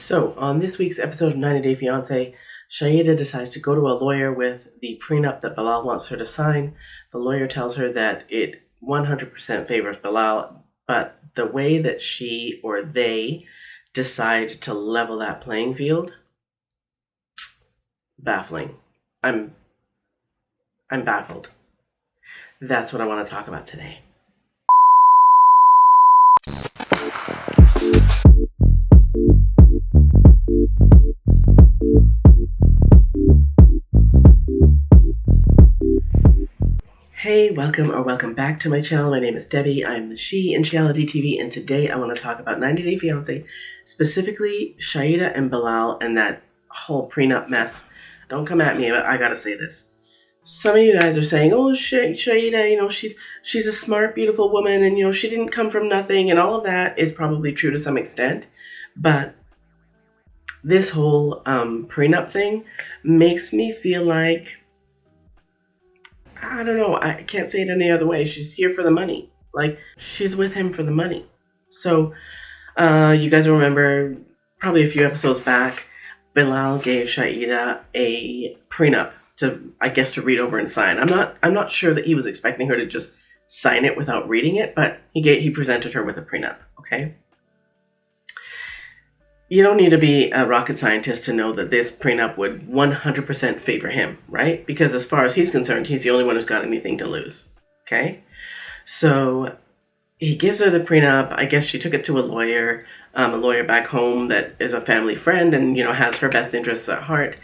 So, on this week's episode of 90 Day Fiance, Shaeeda decides to go to a lawyer with the prenup that Bilal wants her to sign. The lawyer tells her that it 100% favors Bilal, but the way that she or they decide to level that playing field, baffling. I'm baffled. That's what I want to talk about today. Hey, welcome back to my channel. My name is Debbie. I'm the She in Reality TV, and today I want to talk about 90 Day Fiance, specifically Shaeeda and Bilal and that whole prenup mess. Don't come at me, but I gotta say this. Some of you guys are saying, oh, Shaeeda, she's a smart, beautiful woman, and, she didn't come from nothing, and all of that is probably true to some extent. But this whole prenup thing makes me feel like, I don't know, I can't say it any other way. She's here for the money. Like, she's with him for the money. So, you guys remember, probably a few episodes back, Bilal gave Shaeeda a prenup to read over and sign. I'm not sure that he was expecting her to just sign it without reading it, but he presented her with a prenup, okay? You don't need to be a rocket scientist to know that this prenup would 100% favor him, right? Because as far as he's concerned, he's the only one who's got anything to lose, okay? So he gives her the prenup. I guess she took it to a lawyer back home that is a family friend and, has her best interests at heart.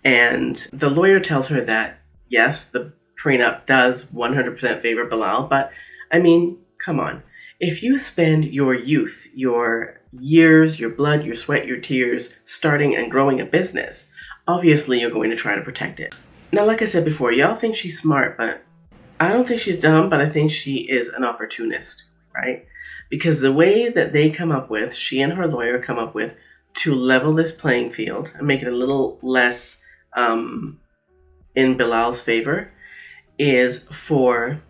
And the lawyer tells her that, yes, the prenup does 100% favor Bilal, but, come on. If you spend your youth, your years, your blood, your sweat, your tears, starting and growing a business, obviously you're going to try to protect it. Now, like I said before, y'all think she's smart, but I don't think she's dumb, but I think she is an opportunist, right? Because the way that they come up with, she and her lawyer come up with, to level this playing field and make it a little less in Bilal's favor, is for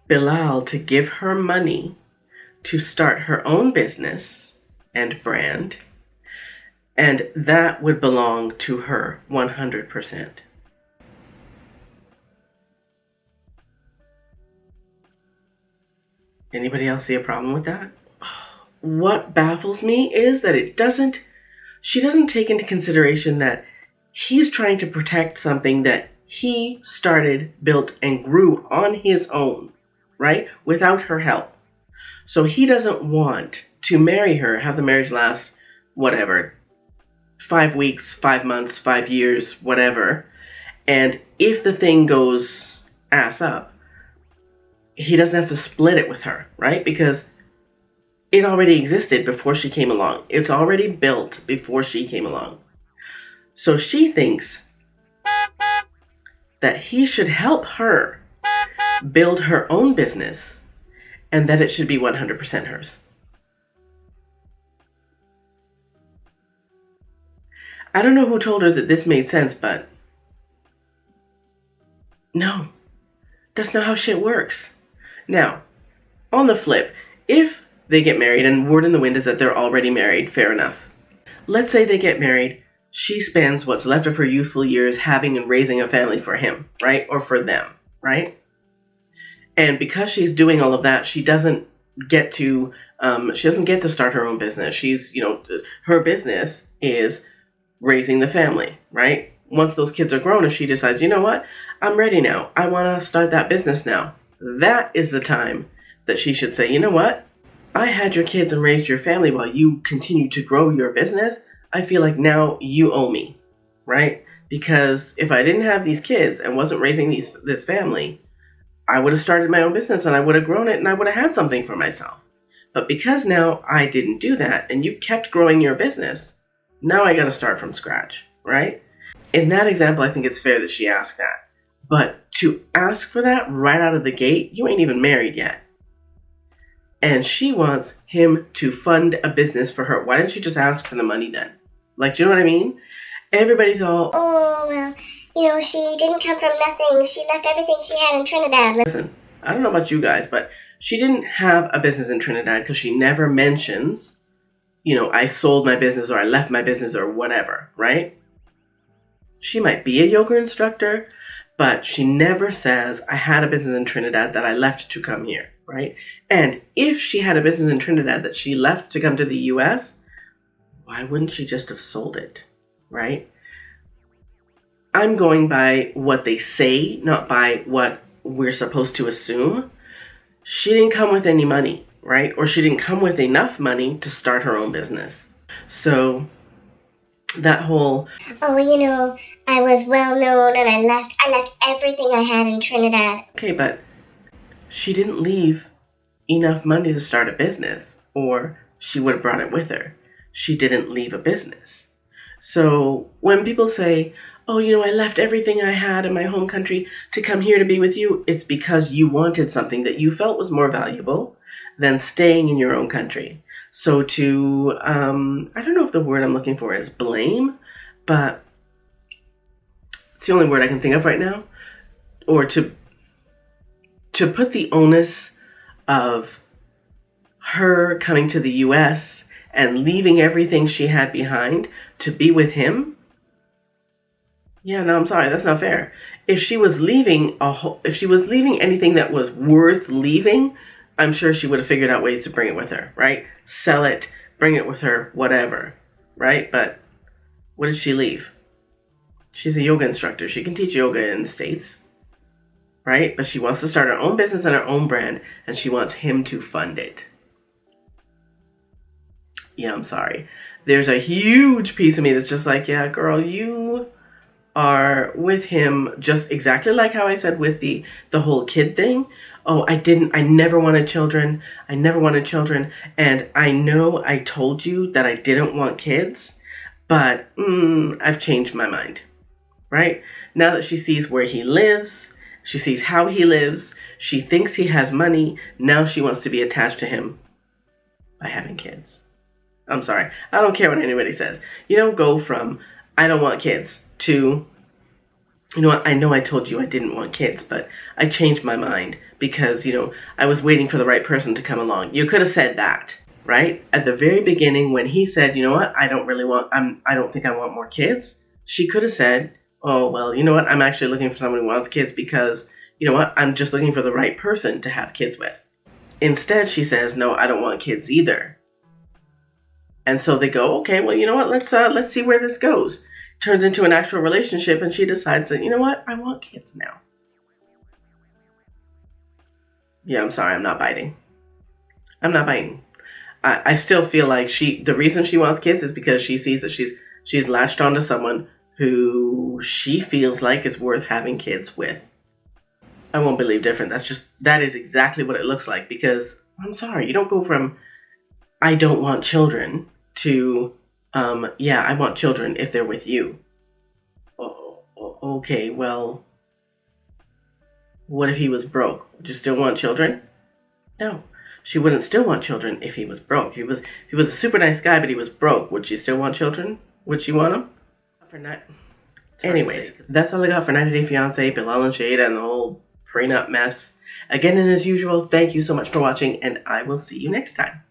Bilal to give her money to start her own business and brand, and that would belong to her 100%. Anybody else see a problem with that? What baffles me is that she doesn't take into consideration that he's trying to protect something that he started, built, and grew on his own, right? Without her help. So he doesn't want to marry her, have the marriage last, 5 weeks, 5 months, 5 years, whatever. And if the thing goes ass up, he doesn't have to split it with her, right? Because it already existed before she came along. It's already built before she came along. So she thinks that he should help her build her own business and that it should be 100% hers. I don't know who told her that this made sense, but no, that's not how shit works. Now, on the flip, if they get married and word in the wind is that they're already married, fair enough. Let's say they get married. She spends what's left of her youthful years having and raising a family for him, right? Or for them, right? And because she's doing all of that, she doesn't get to start her own business. Her business is raising the family, right? Once those kids are grown, if she decides, you know what, I'm ready now. I want to start that business now. That is the time that she should say, you know what? I had your kids and raised your family while you continue to grow your business. I feel like now you owe me, right? Because if I didn't have these kids and wasn't raising this family, I would have started my own business and I would have grown it and I would have had something for myself. But because now I didn't do that and you kept growing your business, now I got to start from scratch, right? In that example, I think it's fair that she asked that. But to ask for that right out of the gate, you ain't even married yet. And she wants him to fund a business for her. Why didn't she just ask for the money then? Like, do you know what I mean? Everybody's all, oh, well, she didn't come from nothing. She left everything she had in Trinidad. Listen, I don't know about you guys, but she didn't have a business in Trinidad because she never mentions I sold my business or I left my business or whatever, right? She might be a yoga instructor, but she never says, I had a business in Trinidad that I left to come here, right? And if she had a business in Trinidad that she left to come to the US, why wouldn't she just have sold it, right? I'm going by what they say, not by what we're supposed to assume. She didn't come with any money, right? Or she didn't come with enough money to start her own business. So that whole, oh, I was well known and I left everything I had in Trinidad. okay, but she didn't leave enough money to start a business, or she would have brought it with her. She didn't leave a business. So when people say, oh, I left everything I had in my home country to come here to be with you, it's because you wanted something that you felt was more valuable than staying in your own country. So to, I don't know if the word I'm looking for is blame, but it's the only word I can think of right now. Or to put the onus of her coming to the US and leaving everything she had behind to be with him. Yeah, no, I'm sorry, that's not fair. If she was leaving anything that was worth leaving, I'm sure she would have figured out ways to bring it with her, right? Sell it, bring it with her, whatever, right? But what did she leave? She's a yoga instructor. She can teach yoga in the States, right? But she wants to start her own business and her own brand, and she wants him to fund it. Yeah, I'm sorry. There's a huge piece of me that's just like, yeah, girl, you are with him just exactly like how I said with the whole kid thing. Oh, I never wanted children. I never wanted children. And I know I told you that I didn't want kids, but I've changed my mind, right? Now that she sees where he lives, she sees how he lives, she thinks he has money, now she wants to be attached to him by having kids. I'm sorry. I don't care what anybody says. You don't go from, I don't want kids, to, I know I told you I didn't want kids, but I changed my mind because, I was waiting for the right person to come along. You could have said that, right? At the very beginning when he said, I don't think I want more kids. She could have said, oh, well, I'm actually looking for someone who wants kids because, I'm just looking for the right person to have kids with. Instead, she says, no, I don't want kids either. And so they go, okay, well, let's see where this goes. Turns into an actual relationship, and she decides that, I want kids now. Yeah, I'm sorry, I'm not biting. I still feel like the reason she wants kids is because she sees that she's latched onto someone who she feels like is worth having kids with. I won't believe different. That is exactly what it looks like, because I'm sorry, you don't go from I don't want children to yeah, I want children if they're with you. Okay, well, what if he was broke? Would you still want children? No, she wouldn't still want children if he was broke. He was a super nice guy, but he was broke. Would she still want children? Would she want them? Anyways, that's all I got for 90 Day Fiance, Bilal and Shaeeda, and the whole prenup mess. Again, and as usual, thank you so much for watching, and I will see you next time.